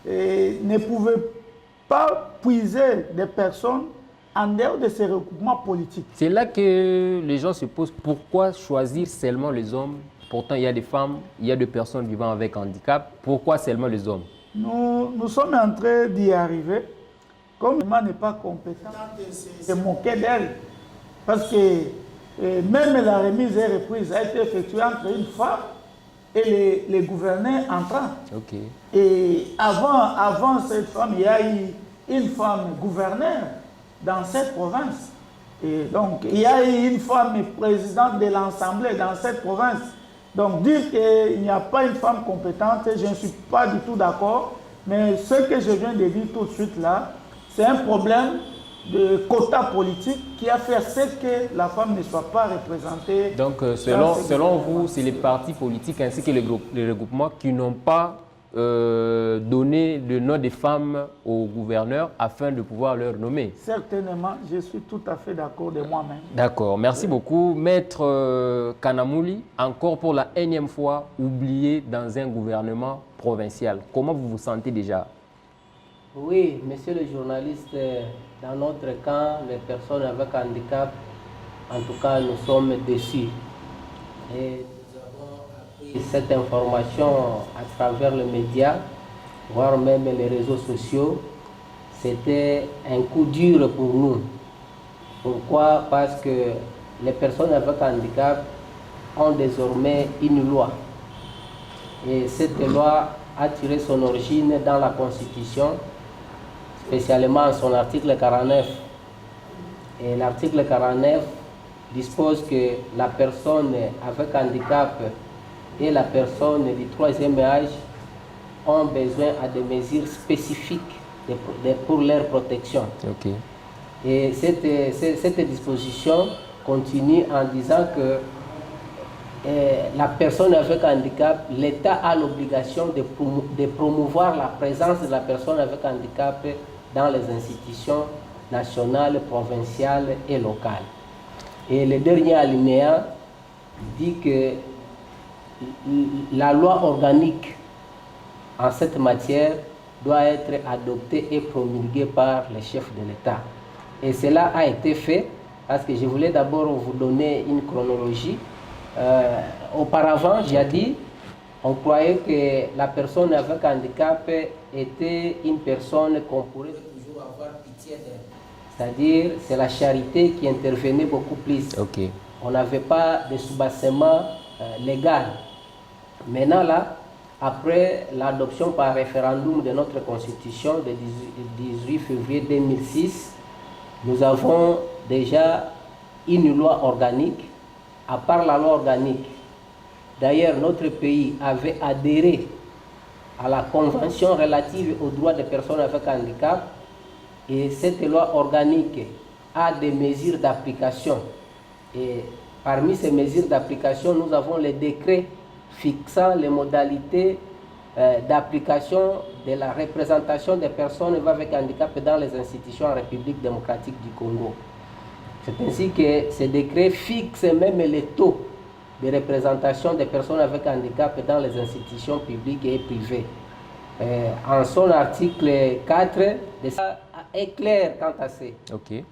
ne pouvait pas puiser des personnes en dehors de ces regroupements politiques. C'est là que les gens se posent pourquoi choisir seulement les hommes? Pourtant, il y a des femmes, il y a des personnes vivant avec handicap. Pourquoi seulement les hommes? Nous sommes en train d'y arriver. Comme le n'est pas compétent, c'est moquer d'elle. Parce que même la remise et reprise a été effectuée entre une femme et les gouverneurs entrants. Okay. Et avant cette femme, il y a eu une femme gouverneure dans cette province. Et donc, il y a eu une femme présidente de l'Assemblée dans cette province. Donc, dire qu'il n'y a pas une femme compétente, je ne suis pas du tout d'accord. Mais ce que je viens de dire tout de suite là, c'est un problème de quota politique qui a fait ce que la femme ne soit pas représentée. Donc, selon vous, c'est les partis politiques ainsi que les regroupements qui n'ont pas donné le nom des femmes aux gouverneurs afin de pouvoir leur nommer. Certainement, je suis tout à fait d'accord de moi-même. D'accord, merci beaucoup. Maître Kanamouli, encore pour la énième fois, oublié dans un gouvernement provincial. Comment vous vous sentez déjà? Oui, monsieur le journaliste, dans notre camp, les personnes avec handicap, en tout cas, nous sommes déçus. Et cette information à travers les médias, voire même les réseaux sociaux, c'était un coup dur pour nous. Pourquoi? Parce que les personnes avec handicap ont désormais une loi. Et cette loi a tiré son origine dans la Constitution, spécialement en son article 49. Et l'article 49 dispose que la personne avec handicap et la personne du troisième âge ont besoin de mesures spécifiques pour leur protection. Okay. Et cette disposition continue en disant que la personne avec handicap, l'État a l'obligation de promouvoir la présence de la personne avec handicap dans les institutions nationales, provinciales et locales. Et le dernier alinéa dit que la loi organique en cette matière doit être adoptée et promulguée par les chefs de l'État. Et cela a été fait parce que je voulais d'abord vous donner une chronologie. Auparavant, j'ai dit, on croyait que la personne avec handicap était une personne qu'on pourrait toujours avoir pitié d'elle. C'est-à-dire, c'est la charité qui intervenait beaucoup plus. Okay. On n'avait pas de soubassement légal. Maintenant, là, après l'adoption par référendum de notre Constitution du 18 février 2006, nous avons déjà une loi organique. À part la loi organique, d'ailleurs, notre pays avait adhéré à la Convention relative aux droits des personnes avec handicap. Et cette loi organique a des mesures d'application. Et parmi ces mesures d'application, nous avons les décrets fixant les modalités d'application de la représentation des personnes avec handicap dans les institutions en République démocratique du Congo. C'est ainsi que ces décrets fixent même les taux de représentation des personnes avec handicap dans les institutions publiques et privées. En son article 4, ça est clair quant à ça. Okay.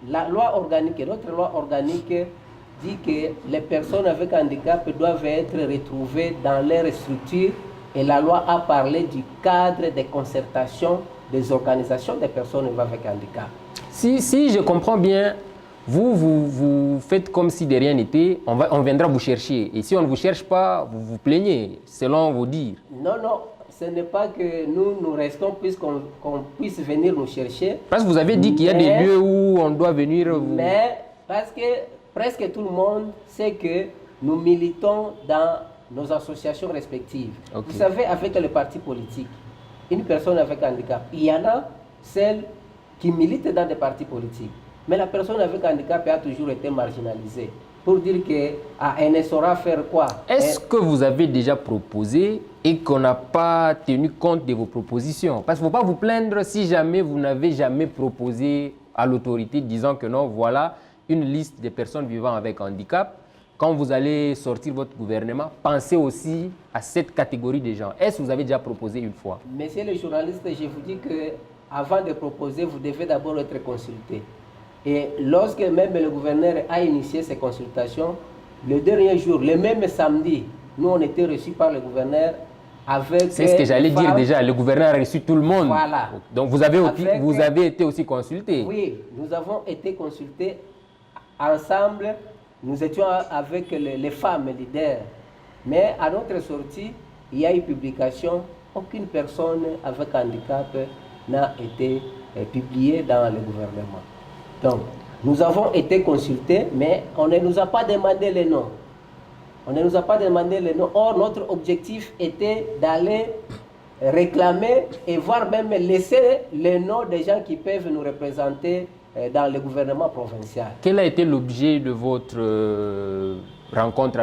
La loi organique, notre loi organique dit que les personnes avec handicap doivent être retrouvées dans leurs structures et la loi a parlé du cadre de concertation des organisations des personnes avec handicap. Si je comprends bien, vous faites comme si de rien n'était, on viendra vous chercher. Et si on ne vous cherche pas, vous vous plaignez, selon vos dires. Non, ce n'est pas que nous restons puisqu'on puisse venir nous chercher. Parce que vous avez dit qu'il y a des lieux où on doit venir vous... Mais parce que presque tout le monde sait que nous militons dans nos associations respectives. Okay. Vous savez, avec les partis politiques, une personne avec handicap, il y en a celles qui militent dans des partis politiques. Mais la personne avec handicap a toujours été marginalisée. Pour dire qu'elle ne saura faire quoi. Est-ce que vous avez déjà proposé et qu'on n'a pas tenu compte de vos propositions? Parce qu'il ne faut pas vous plaindre si jamais vous n'avez jamais proposé à l'autorité disant que non, voilà une liste des personnes vivant avec handicap. quand vous allez sortir votre gouvernement, pensez aussi à cette catégorie de gens. Est-ce que vous avez déjà proposé une fois? Messieurs les journalistes, je vous dis que avant de proposer, vous devez d'abord être consulté. Et lorsque même le gouverneur a initié ces consultations, le dernier jour, le même samedi, nous on était reçus par le gouverneur avec... C'est ce que j'allais dire déjà, le gouverneur a reçu tout le monde. Voilà. Donc vous avez été aussi consulté. Oui, nous avons été consultés ensemble, nous étions avec les femmes leaders. Mais à notre sortie, il y a eu publication, aucune personne avec handicap n'a été publiée dans le gouvernement. Donc, nous avons été consultés, mais on ne nous a pas demandé les noms. On ne nous a pas demandé les noms. Or, notre objectif était d'aller réclamer et voire même laisser les noms des gens qui peuvent nous représenter dans le gouvernement provincial. Quel a été l'objet de votre rencontre avec